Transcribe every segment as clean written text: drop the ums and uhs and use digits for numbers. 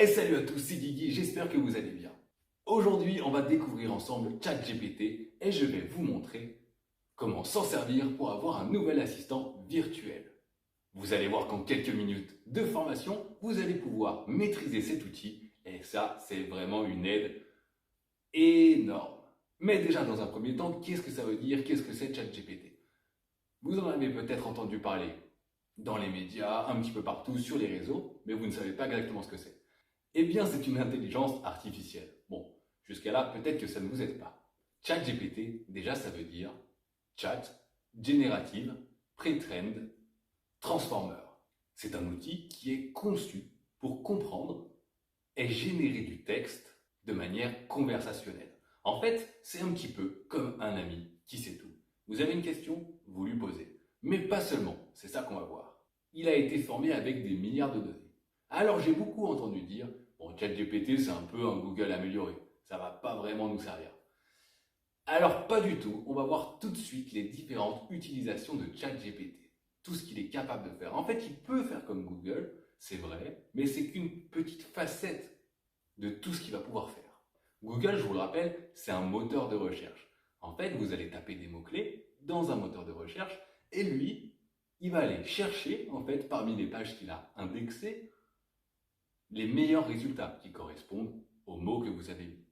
Et salut à tous, c'est Guigui, j'espère que vous allez bien. Aujourd'hui, on va découvrir ensemble ChatGPT et je vais vous montrer comment s'en servir pour avoir un nouvel assistant virtuel. Vous allez voir qu'en quelques minutes de formation, vous allez pouvoir maîtriser cet outil et ça, c'est vraiment une aide énorme. Mais déjà, dans un premier temps, qu'est-ce que ça veut dire? Qu'est-ce que c'est ChatGPT? Vous en avez peut-être entendu parler dans les médias, un petit peu partout, sur les réseaux, mais vous ne savez pas exactement ce que c'est. Eh bien, c'est une intelligence artificielle. Bon, jusqu'à là, peut-être que ça ne vous aide pas. ChatGPT, déjà, ça veut dire Chat, Générative, Pre-trained, Transformer. C'est un outil qui est conçu pour comprendre et générer du texte de manière conversationnelle. En fait, c'est un petit peu comme un ami qui sait tout. Vous avez une question, vous lui posez. Mais pas seulement, c'est ça qu'on va voir. Il a été formé avec des milliards de données. Alors j'ai beaucoup entendu dire, bon, ChatGPT c'est un peu un Google amélioré, ça va pas vraiment nous servir. Alors pas du tout, on va voir tout de suite les différentes utilisations de ChatGPT, tout ce qu'il est capable de faire. En fait, il peut faire comme Google, c'est vrai, mais c'est qu'une petite facette de tout ce qu'il va pouvoir faire. Google, je vous le rappelle, c'est un moteur de recherche. En fait, vous allez taper des mots-clés dans un moteur de recherche et lui, il va aller chercher, en fait, parmi les pages qu'il a indexées, les meilleurs résultats qui correspondent aux mots que vous avez mis.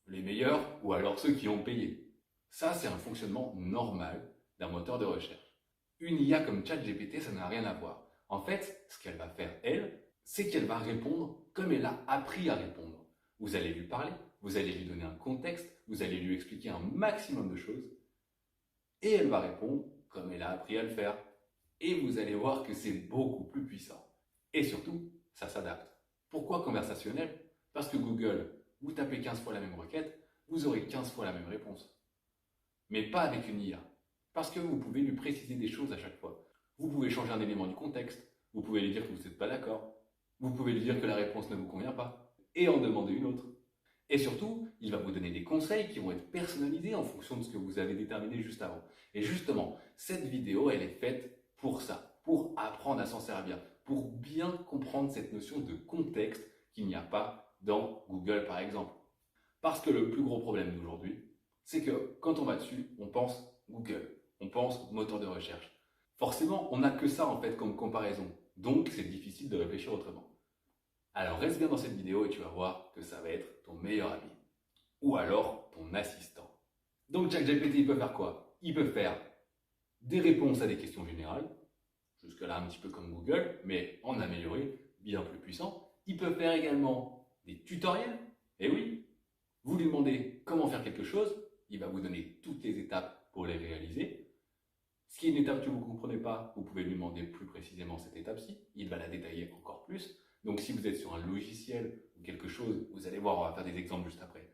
Les meilleurs ou alors ceux qui ont payé. Ça, c'est un fonctionnement normal d'un moteur de recherche. Une IA comme ChatGPT, ça n'a rien à voir. En fait, ce qu'elle va faire, elle, c'est qu'elle va répondre comme elle a appris à répondre. Vous allez lui parler, vous allez lui donner un contexte, vous allez lui expliquer un maximum de choses, et elle va répondre comme elle a appris à le faire. Et vous allez voir que c'est beaucoup plus puissant. Et surtout, ça s'adapte. Pourquoi conversationnel? Parce que Google, vous tapez 15 fois la même requête, vous aurez 15 fois la même réponse. Mais pas avec une IA. Parce que vous pouvez lui préciser des choses à chaque fois. Vous pouvez changer un élément du contexte, vous pouvez lui dire que vous n'êtes pas d'accord, vous pouvez lui dire que la réponse ne vous convient pas, et en demander une autre. Et surtout, il va vous donner des conseils qui vont être personnalisés en fonction de ce que vous avez déterminé juste avant. Et justement, cette vidéo, elle est faite pour ça, pour apprendre à s'en servir, pour bien comprendre cette notion de contexte qu'il n'y a pas dans Google par exemple. Parce que le plus gros problème d'aujourd'hui, c'est que quand on va dessus, on pense Google, on pense moteur de recherche. Forcément, on n'a que ça en fait comme comparaison, donc c'est difficile de réfléchir autrement. Alors reste bien dans cette vidéo et tu vas voir que ça va être ton meilleur ami. Ou alors ton assistant. Donc ChatGPT, il peut faire quoi? Il peut faire des réponses à des questions générales, jusque-là un petit peu comme Google, mais en amélioré, bien plus puissant. Il peut faire également des tutoriels. Et oui, vous lui demandez comment faire quelque chose, il va vous donner toutes les étapes pour les réaliser. S'il y a une étape que vous ne comprenez pas, vous pouvez lui demander plus précisément cette étape-ci. Il va la détailler encore plus. Donc si vous êtes sur un logiciel ou quelque chose, vous allez voir, on va faire des exemples juste après,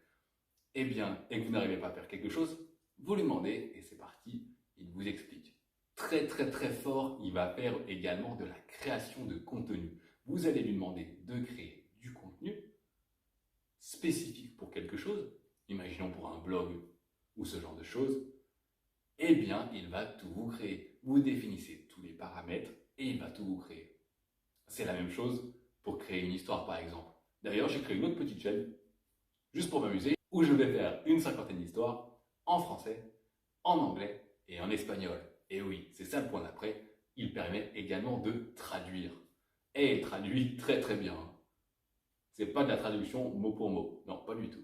et que vous n'arrivez pas à faire quelque chose, vous lui demandez et c'est parti, il vous explique. Très très très fort, il va faire également de la création de contenu. Vous allez lui demander de créer du contenu spécifique pour quelque chose, imaginons pour un blog ou ce genre de choses, eh bien il va tout vous créer. Vous définissez tous les paramètres et il va tout vous créer. C'est la même chose pour créer une histoire par exemple. D'ailleurs, j'ai créé une autre petite chaîne, juste pour m'amuser, où je vais faire une cinquantaine d'histoires en français, en anglais et en espagnol. Et oui, c'est ça le point d'après, il permet également de traduire. Et il traduit très très bien. C'est pas de la traduction mot pour mot, non, pas du tout.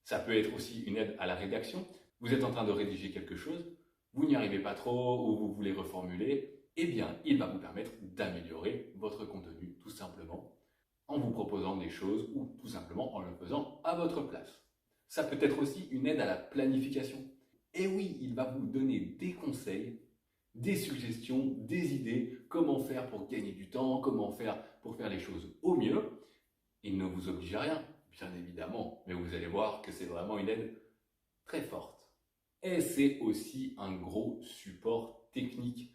Ça peut être aussi une aide à la rédaction. Vous êtes en train de rédiger quelque chose, vous n'y arrivez pas trop ou vous voulez reformuler, eh bien, il va vous permettre d'améliorer votre contenu tout simplement en vous proposant des choses ou tout simplement en le faisant à votre place. Ça peut être aussi une aide à la planification. Et oui, il va vous donner des conseils, des suggestions, des idées, comment faire pour gagner du temps, comment faire pour faire les choses au mieux. Il ne vous oblige à rien, bien évidemment, mais vous allez voir que c'est vraiment une aide très forte. Et c'est aussi un gros support technique.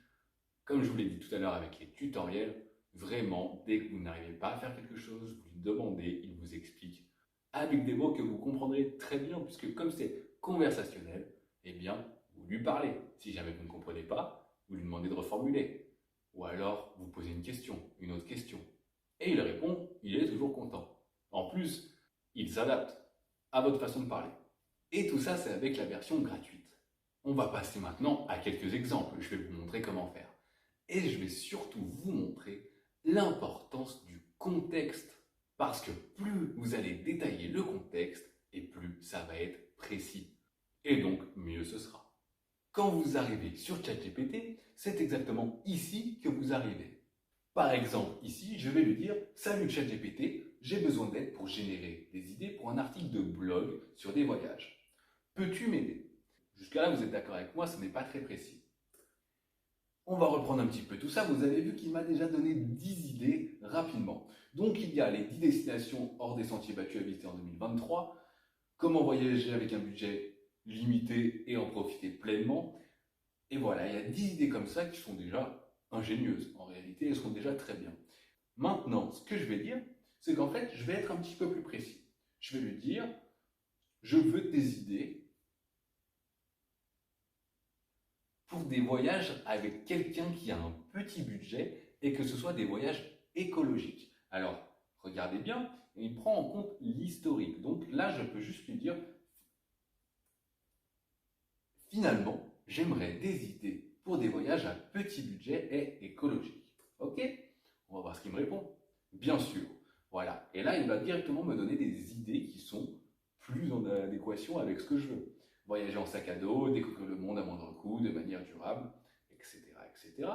Comme je vous l'ai dit tout à l'heure avec les tutoriels, vraiment, dès que vous n'arrivez pas à faire quelque chose, vous lui demandez, il vous explique avec des mots que vous comprendrez très bien, puisque comme c'est conversationnel, eh bien, vous lui parlez. Si jamais vous ne comprenez pas, vous lui demandez de reformuler. Ou alors, vous posez une question, une autre question. Et il répond, il est toujours content. plus, il s'adapte à votre façon de parler. Et tout ça, c'est avec la version gratuite. On va passer maintenant à quelques exemples. Je vais vous montrer comment faire. Et je vais surtout vous montrer l'importance du contexte. Parce que plus vous allez détailler le contexte, et plus ça va être précis. Et donc, mieux ce sera. Quand vous arrivez sur ChatGPT, c'est exactement ici que vous arrivez. Par exemple, ici, je vais lui dire « Salut ChatGPT, j'ai besoin d'aide pour générer des idées pour un article de blog sur des voyages. Peux-tu m'aider ?» Jusqu'à là, vous êtes d'accord avec moi, ce n'est pas très précis. On va reprendre un petit peu tout ça. Vous avez vu qu'il m'a déjà donné 10 idées rapidement. Donc, il y a les 10 destinations hors des sentiers battus à visiter en 2023, comment voyager avec un budget limité et en profiter pleinement. Et voilà, il y a 10 idées comme ça qui sont déjà ingénieuses. En réalité, elles sont déjà très bien. Maintenant, ce que je vais dire, c'est qu'en fait, je vais être un petit peu plus précis. Je vais lui dire, je veux des idées pour des voyages avec quelqu'un qui a un petit budget et que ce soit des voyages écologiques. Alors, regardez bien, il prend en compte l'historique. Donc là, je peux juste lui dire, finalement, j'aimerais des idées pour des voyages à petit budget et écologiques. Ok? On va voir ce qu'il me répond. Bien sûr. Voilà. Et là, il va directement me donner des idées qui sont plus en adéquation avec ce que je veux. Voyager en sac à dos, découvrir le monde à moindre coût, de manière durable, etc. etc.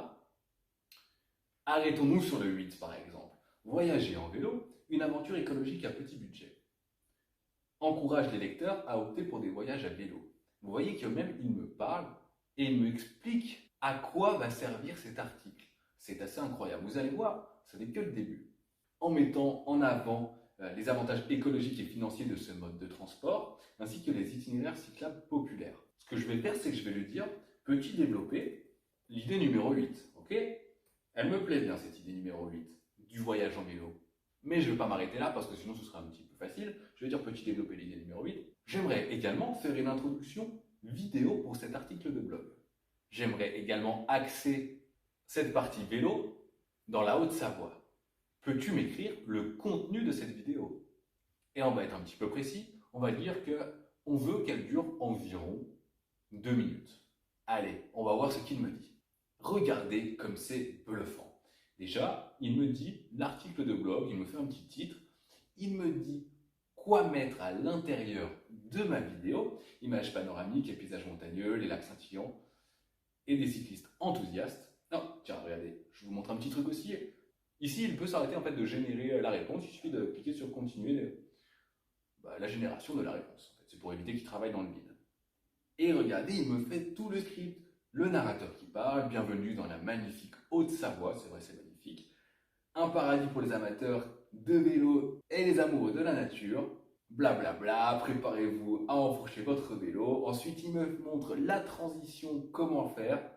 Arrêtons-nous sur le 8 par exemple. Voyager en vélo, une aventure écologique à petit budget. Encourage les lecteurs à opter pour des voyages à vélo. Vous voyez que même il me parle et il m'explique à quoi va servir cet article. C'est assez incroyable. Vous allez voir, ce n'est que le début. En mettant en avant les avantages écologiques et financiers de ce mode de transport, ainsi que les itinéraires cyclables populaires. Ce que je vais faire, c'est que je vais lui dire, peux-tu développer l'idée numéro 8, ok? Elle me plaît bien cette idée numéro 8, du voyage en vélo. Mais je ne vais pas m'arrêter là parce que sinon ce sera un petit peu facile. Je vais dire, peux-tu développer l'idée numéro 8? J'aimerais également faire une introduction vidéo pour cet article de blog. J'aimerais également axer cette partie vélo dans la Haute-Savoie. Peux-tu m'écrire le contenu de cette vidéo? Et on va être un petit peu précis, on va dire qu'on veut qu'elle dure environ 2 minutes. Allez, on va voir ce qu'il me dit. Regardez comme c'est bluffant. Déjà, il me dit l'article de blog, il me fait un petit titre, il me dit quoi mettre à l'intérieur de ma vidéo, images panoramiques et paysages montagneux, les lacs scintillants et des cyclistes enthousiastes. Non, tiens, regardez, je vous montre un petit truc aussi. Ici, il peut s'arrêter en fait de générer la réponse, il suffit de cliquer sur continuer la génération de la réponse. En fait, c'est pour éviter qu'il travaille dans le vide. Et regardez, il me fait tout le script. Le narrateur qui parle, bienvenue dans la magnifique Haute-Savoie, c'est vrai, c'est magnifique. Un paradis pour les amateurs de vélo et les amoureux de la nature. Blablabla, bla bla, préparez-vous à enfourcher votre vélo. Ensuite, il me montre la transition, comment faire.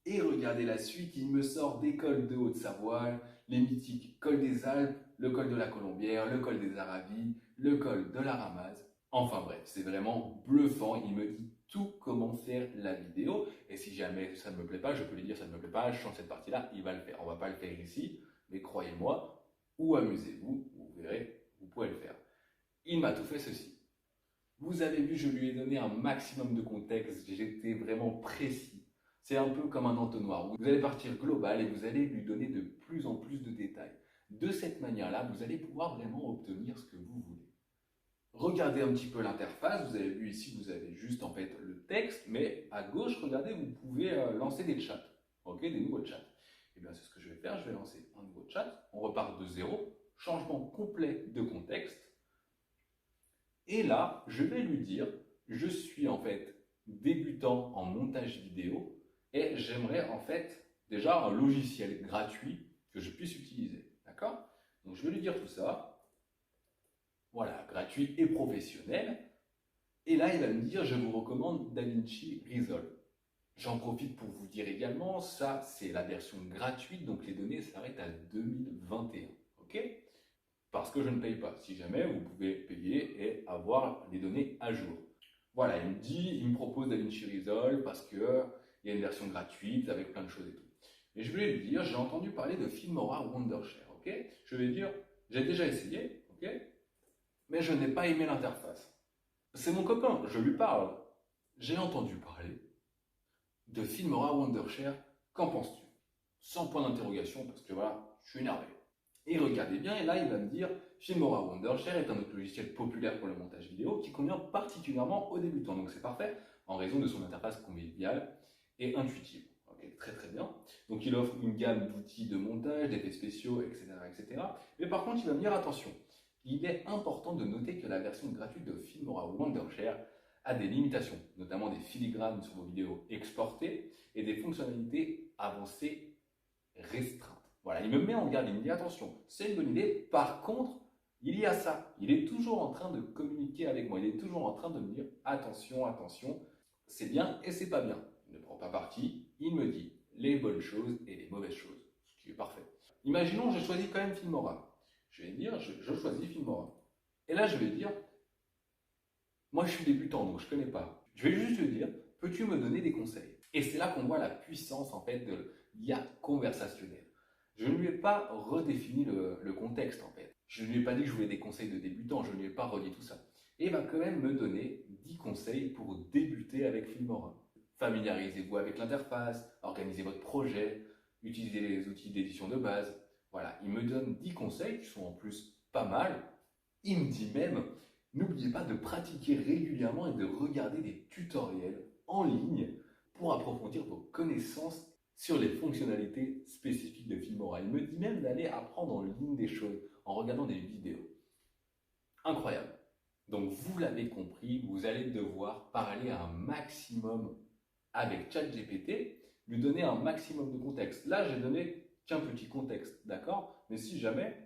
Et regardez la suite, il me sort des cols de Haute-Savoie, les mythiques cols des Alpes, le col de la Colombière, le col des Aravis, le col de la Ramaz. Enfin bref, c'est vraiment bluffant. Il me dit tout comment faire la vidéo. Et si jamais ça ne me plaît pas, je peux lui dire ça ne me plaît pas, je change cette partie-là, il va le faire. On ne va pas le faire ici, mais croyez-moi, ou amusez-vous, vous verrez, vous pouvez le faire. Il m'a tout fait ceci. Vous avez vu, je lui ai donné un maximum de contexte, j'étais vraiment précis. C'est un peu comme un entonnoir. Vous allez partir global et vous allez lui donner de plus en plus de détails. De cette manière-là, vous allez pouvoir vraiment obtenir ce que vous voulez. Regardez un petit peu l'interface. Vous avez vu ici, vous avez juste en fait le texte, mais à gauche, regardez, vous pouvez lancer des chats, ok, des nouveaux chats. Et bien, c'est ce que je vais faire. Je vais lancer un nouveau chat. On repart de zéro. Changement complet de contexte. Et là, je vais lui dire, je suis en fait débutant en montage vidéo et j'aimerais en fait déjà un logiciel gratuit que je puisse utiliser. D'accord? Donc je vais lui dire tout ça. Voilà, gratuit et professionnel. Et là, il va me dire, je vous recommande DaVinci Resolve. J'en profite pour vous dire également, ça c'est la version gratuite, donc les données s'arrêtent à 2021. Ok? Parce que je ne paye pas. Si jamais, vous pouvez payer et avoir les données à jour. Voilà, il me propose DaVinci Resolve parce qu'il y a une version gratuite avec plein de choses et tout. Et je vais lui dire, j'ai entendu parler de Filmora Wondershare, ok? Je vais dire, j'ai déjà essayé, ok? mais je n'ai pas aimé l'interface. C'est mon copain, je lui parle. J'ai entendu parler de Filmora Wondershare, qu'en penses-tu? Sans point d'interrogation, parce que voilà, je suis énervé. Et regardez bien, et là il va me dire, Filmora Wondershare est un autre logiciel populaire pour le montage vidéo qui convient particulièrement aux débutants. Donc c'est parfait, en raison de son interface conviviale et intuitive. Okay, très très bien. Donc il offre une gamme d'outils de montage, d'effets spéciaux, etc., etc. Mais par contre, il va me dire, attention, il est important de noter que la version gratuite de Filmora Wondershare a des limitations, notamment des filigranes sur vos vidéos exportées et des fonctionnalités avancées restreintes. Voilà, il me met en garde, il me dit attention, c'est une bonne idée, par contre, il y a ça. Il est toujours en train de communiquer avec moi, il est toujours en train de me dire attention, attention, c'est bien et c'est pas bien. Il ne prend pas parti, il me dit les bonnes choses et les mauvaises choses, ce qui est parfait. Imaginons, je choisis quand même Filmora. Je vais dire, je choisis Filmora. Et là, je vais dire, moi je suis débutant, donc je ne connais pas. Je vais juste lui dire, peux-tu me donner des conseils? Et c'est là qu'on voit la puissance en fait de l'IA conversationnelle. Je ne lui ai pas redéfini le contexte en fait. Je ne lui ai pas dit que je voulais des conseils de débutant, je ne lui ai pas redit tout ça. Et il va quand même me donner 10 conseils pour débuter avec Filmora. Familiarisez-vous avec l'interface, organisez votre projet, utilisez les outils d'édition de base. Voilà, il me donne 10 conseils qui sont en plus pas mal. Il me dit même, n'oubliez pas de pratiquer régulièrement et de regarder des tutoriels en ligne pour approfondir vos connaissances sur les fonctionnalités spécifiques de Filmora. Il me dit même d'aller apprendre en ligne des choses en regardant des vidéos. Incroyable. Donc vous l'avez compris, vous allez devoir parler un maximum avec ChatGPT, lui donner un maximum de contexte. Là, j'ai donné qu'un petit contexte, d'accord? Mais si jamais,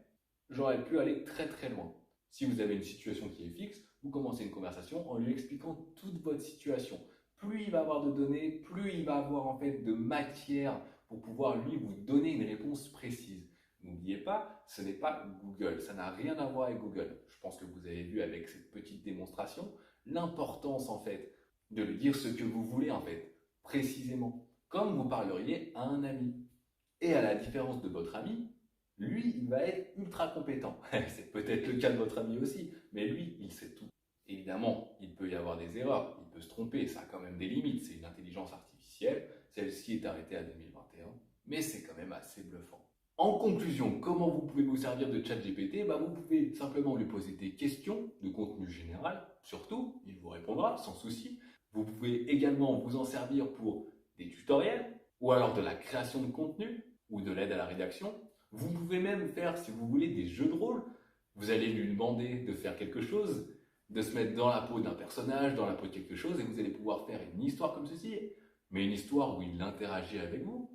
j'aurais pu aller très très loin. Si vous avez une situation qui est fixe, vous commencez une conversation en lui expliquant toute votre situation. Plus il va avoir de données, plus il va avoir en fait de matière pour pouvoir lui vous donner une réponse précise. N'oubliez pas, ce n'est pas Google, ça n'a rien à voir avec Google. Je pense que vous avez vu avec cette petite démonstration l'importance en fait de lui dire ce que vous voulez en fait, précisément, comme vous parleriez à un ami. Et à la différence de votre ami, lui, il va être ultra compétent. C'est peut-être le cas de votre ami aussi, mais lui, il sait tout. Évidemment, il peut y avoir des erreurs, il peut se tromper, ça a quand même des limites, c'est une intelligence artificielle, celle-ci est arrêtée à 2021, mais c'est quand même assez bluffant. En conclusion, comment vous pouvez vous servir de ChatGPT? Vous pouvez simplement lui poser des questions de contenu général, surtout, il vous répondra sans souci. Vous pouvez également vous en servir pour des tutoriels, ou alors de la création de contenu, ou de l'aide à la rédaction. Vous pouvez même faire, si vous voulez, des jeux de rôle. Vous allez lui demander de faire quelque chose, de se mettre dans la peau d'un personnage, dans la peau de quelque chose, et vous allez pouvoir faire une histoire comme ceci, mais une histoire où il interagit avec vous.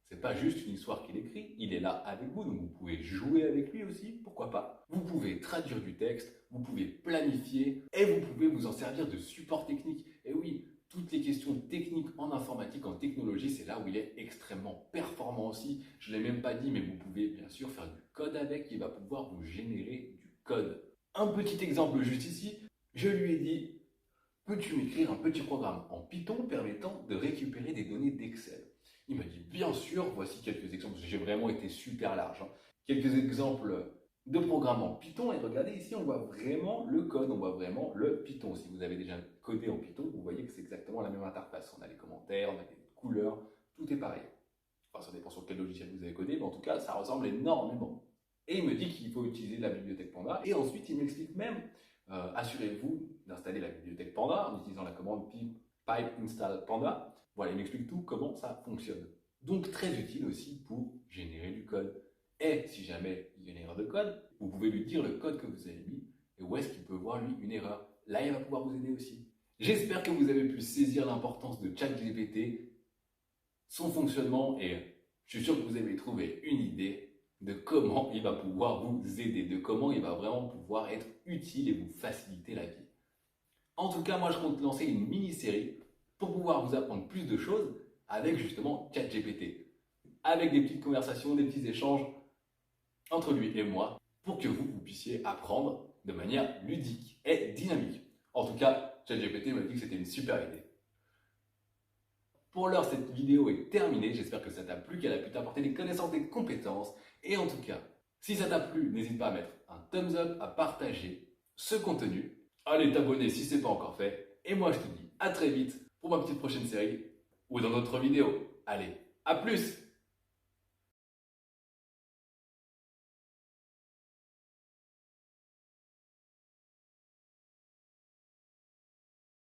C'est pas juste une histoire qu'il écrit, il est là avec vous, donc vous pouvez jouer avec lui aussi, pourquoi pas. Vous pouvez traduire du texte, vous pouvez planifier, et vous pouvez vous en servir de support technique. Et oui, toutes les questions techniques en informatique, en technologie, c'est là où il est extrêmement performant aussi. Je ne l'ai même pas dit, mais vous pouvez bien sûr faire du code avec, il va pouvoir vous générer du code. Un petit exemple juste ici, je lui ai dit, peux-tu m'écrire un petit programme en Python permettant de récupérer des données d'Excel? Il m'a dit, bien sûr, voici quelques exemples, j'ai vraiment été super large. Quelques exemples de programmes en Python, et regardez ici, on voit vraiment le code, on voit vraiment le Python. Si vous avez déjà codé en Python, vous voyez que c'est exactement la même interface. On a les commentaires, on a les couleurs, tout est pareil. Enfin, ça dépend sur quel logiciel vous avez codé, mais en tout cas, ça ressemble énormément. Et il me dit qu'il faut utiliser la bibliothèque Panda, et ensuite, il m'explique même, assurez-vous d'installer la bibliothèque Panda en utilisant la commande pipe install Panda. Voilà, il m'explique tout comment ça fonctionne. Donc très utile aussi pour générer du code. Et si jamais il y a une erreur de code, vous pouvez lui dire le code que vous avez mis et où est-ce qu'il peut voir lui une erreur. Là, il va pouvoir vous aider aussi. J'espère que vous avez pu saisir l'importance de ChatGPT, son fonctionnement, et je suis sûr que vous avez trouvé une idée de comment il va pouvoir vous aider, de comment il va vraiment pouvoir être utile et vous faciliter la vie. En tout cas, moi je compte lancer une mini-série pour pouvoir vous apprendre plus de choses avec justement ChatGPT. Avec des petites conversations, des petits échanges entre lui et moi pour que vous puissiez apprendre de manière ludique et dynamique. En tout cas, ChatGPT m'a dit que c'était une super idée. Pour l'heure, cette vidéo est terminée. J'espère que ça t'a plu, qu'elle a pu t'apporter des connaissances, des compétences. Et en tout cas, si ça t'a plu, n'hésite pas à mettre un thumbs up, à partager ce contenu, allez t'abonner si ce n'est pas encore fait. Et moi, je te dis à très vite pour ma petite prochaine série ou dans d'autres vidéos. Allez, à plus!